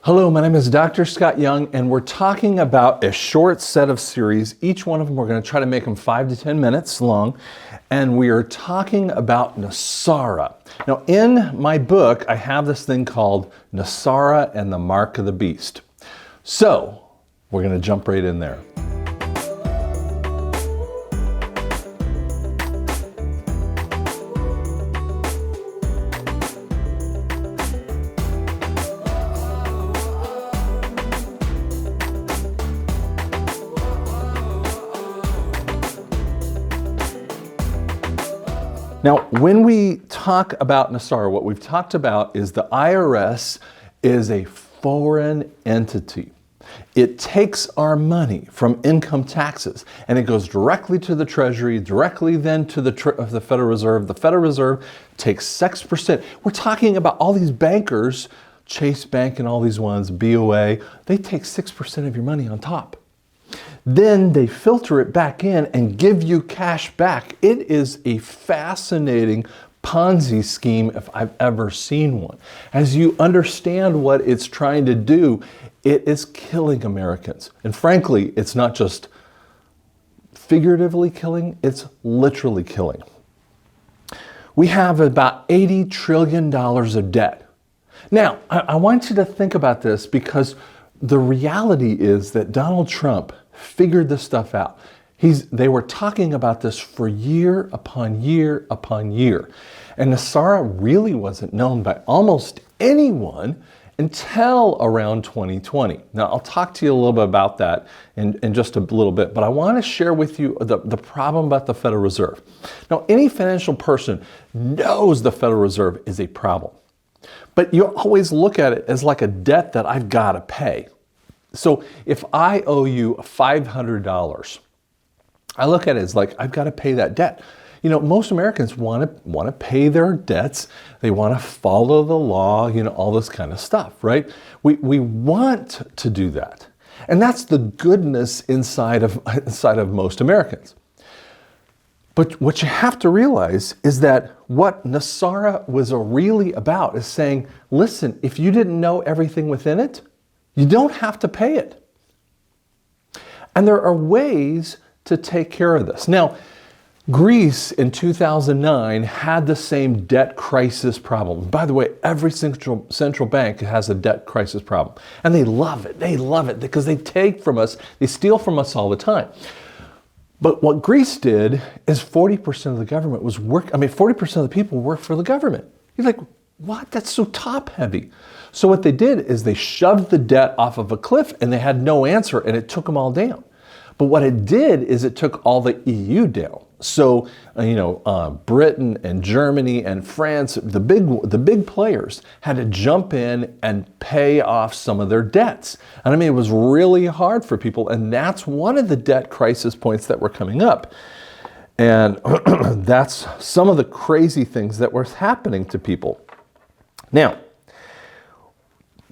Hello, my name is Dr. Scott Young, and we're talking about a short set of series. Each one of them, we're going to try to make them 5 to 10 minutes long, and we are talking about NESARA. Now, in my book, I have this thing called NESARA and the Mark of the Beast. So, we're going to jump right in there. Now, when we talk about NESARA, what we've talked about is the IRS is a foreign entity. It takes our money from income taxes and it goes directly to the Treasury, directly then to the Federal Reserve. The Federal Reserve takes 6%. We're talking about all these bankers, Chase Bank and all these ones, BOA, they take 6% of your money on top. Then they filter it back in and give you cash back. It is a fascinating Ponzi scheme if I've ever seen one. As you understand what it's trying to do, it is killing Americans. And frankly, it's not just figuratively killing, it's literally killing. We have about $80 trillion of debt. Now, I want you to think about this because the reality is that Donald Trump figured this stuff out. They were talking about this for year upon year upon year. And NESARA really wasn't known by almost anyone until around 2020. Now, I'll talk to you a little bit about that in just a little bit, but I want to share with you the problem about the Federal Reserve. Now, any financial person knows the Federal Reserve is a problem, but you always look at it as like a debt that I've got to pay. So if I owe you $500, I look at it as like, I've got to pay that debt. You know, most Americans want to pay their debts. They want to follow the law, you know, all this kind of stuff, right? We want to do that. And that's the goodness inside of most Americans. But what you have to realize is that what NESARA was really about is saying, listen, if you didn't know everything within it, you don't have to pay it. And there are ways to take care of this. Now, Greece in 2009 had the same debt crisis problem. By the way, every central bank has a debt crisis problem. And they love it. They love it because they take from us, they steal from us all the time. But what Greece did is 40% of the government was 40% of the people work for the government. You're like, what? That's so top heavy. So what they did is they shoved the debt off of a cliff and they had no answer and it took them all down. But what it did is it took all the EU down. So, Britain and Germany and France, the big players had to jump in and pay off some of their debts. And I mean, it was really hard for people. And that's one of the debt crisis points that were coming up. And that's some of the crazy things that were happening to people. Now,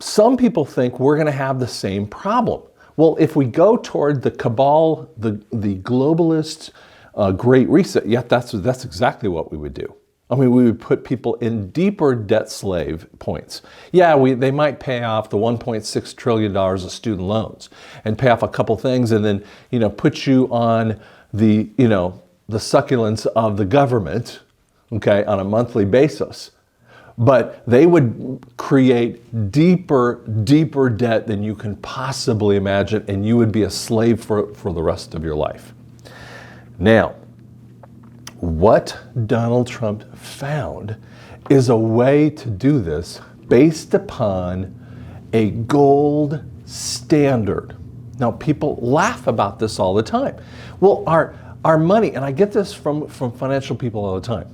some people think we're going to have the same problem. Well, if we go toward the cabal, the globalist Great Reset, yeah, that's exactly what we would do. I mean, we would put people in deeper debt slave points. Yeah, they might pay off the $1.6 trillion of student loans and pay off a couple things and then, put you on the succulence of the government, okay, on a monthly basis. But they would create deeper debt than you can possibly imagine, and you would be a slave for the rest of your life. Now, what Donald Trump found is a way to do this based upon a gold standard. Now, people laugh about this all the time. Well, our money, and I get this from financial people all the time,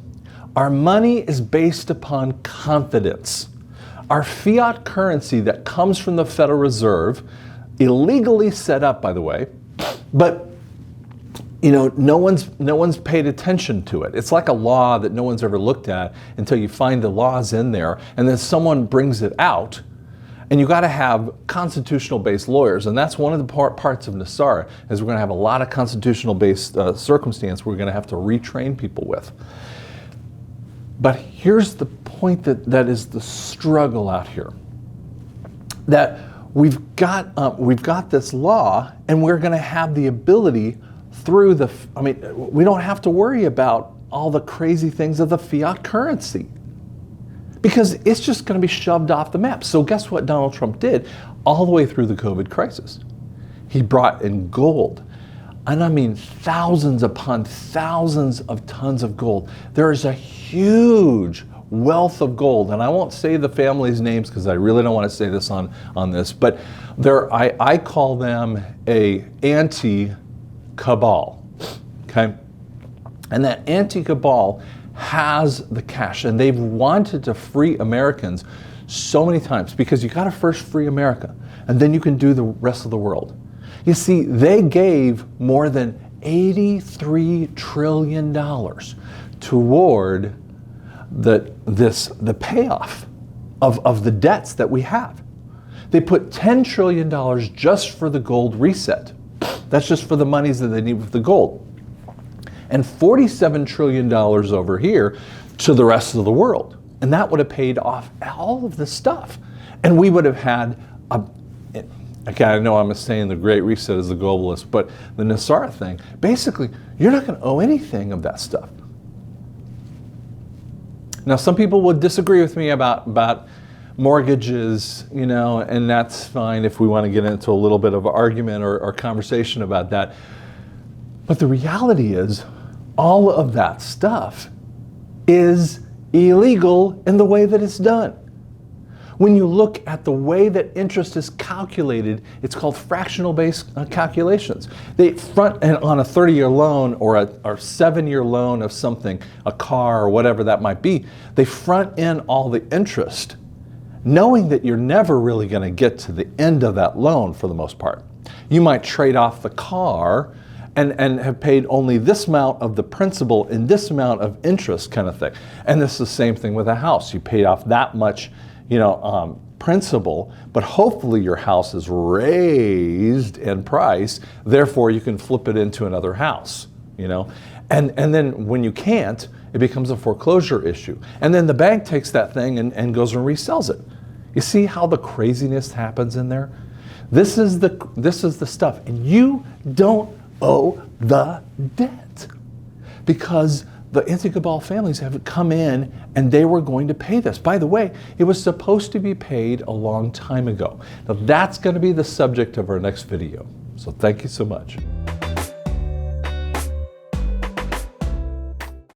our money is based upon confidence. Our fiat currency that comes from the Federal Reserve, illegally set up, by the way, but no one's paid attention to it. It's like a law that no one's ever looked at until you find the laws in there, and then someone brings it out, and you got to have constitutional-based lawyers, and that's one of the parts of NESARA, is we're going to have a lot of constitutional-based circumstance we're going to have to retrain people with. But here's the point that is the struggle out here. that we've got this law, and we're going to have the ability through the, we don't have to worry about all the crazy things of the fiat currency, because it's just going to be shoved off the map. So guess what Donald Trump did all the way through the COVID crisis? He brought in gold. And I mean thousands upon thousands of tons of gold. There is a huge wealth of gold. And I won't say the family's names because I really don't want to say this on this, but I call them a anti-cabal, okay? And that anti-cabal has the cash, and they've wanted to free Americans so many times, because you got to first free America, and then you can do the rest of the world. You see, they gave more than $83 trillion toward the payoff of the debts that we have. They put $10 trillion just for the gold reset. That's just for the monies that they need with the gold. And $47 trillion over here to the rest of the world. And that would have paid off all of this stuff. And we would have had okay, I know I'm saying the Great Reset is the globalist, but the NESARA thing, basically, you're not going to owe anything of that stuff. Now, some people would disagree with me about mortgages, and that's fine if we want to get into a little bit of argument or conversation about that. But the reality is, all of that stuff is illegal in the way that it's done. When you look at the way that interest is calculated, it's called fractional based calculations. They front end on a 30-year loan or a 7-year loan of something, a car or whatever that might be, they front end all the interest, knowing that you're never really going to get to the end of that loan for the most part. You might trade off the car and have paid only this amount of the principal and this amount of interest, kind of thing. And this is the same thing with a house. You paid off that much principal, but hopefully your house is raised in price, therefore you can flip it into another house, And then when you can't, it becomes a foreclosure issue. And then the bank takes that thing and goes and resells it. You see how the craziness happens in there? This is the stuff. And you don't owe the debt, because the anti-cabal families have come in and they were going to pay this. By the way, it was supposed to be paid a long time ago. Now that's going to be the subject of our next video. So thank you so much.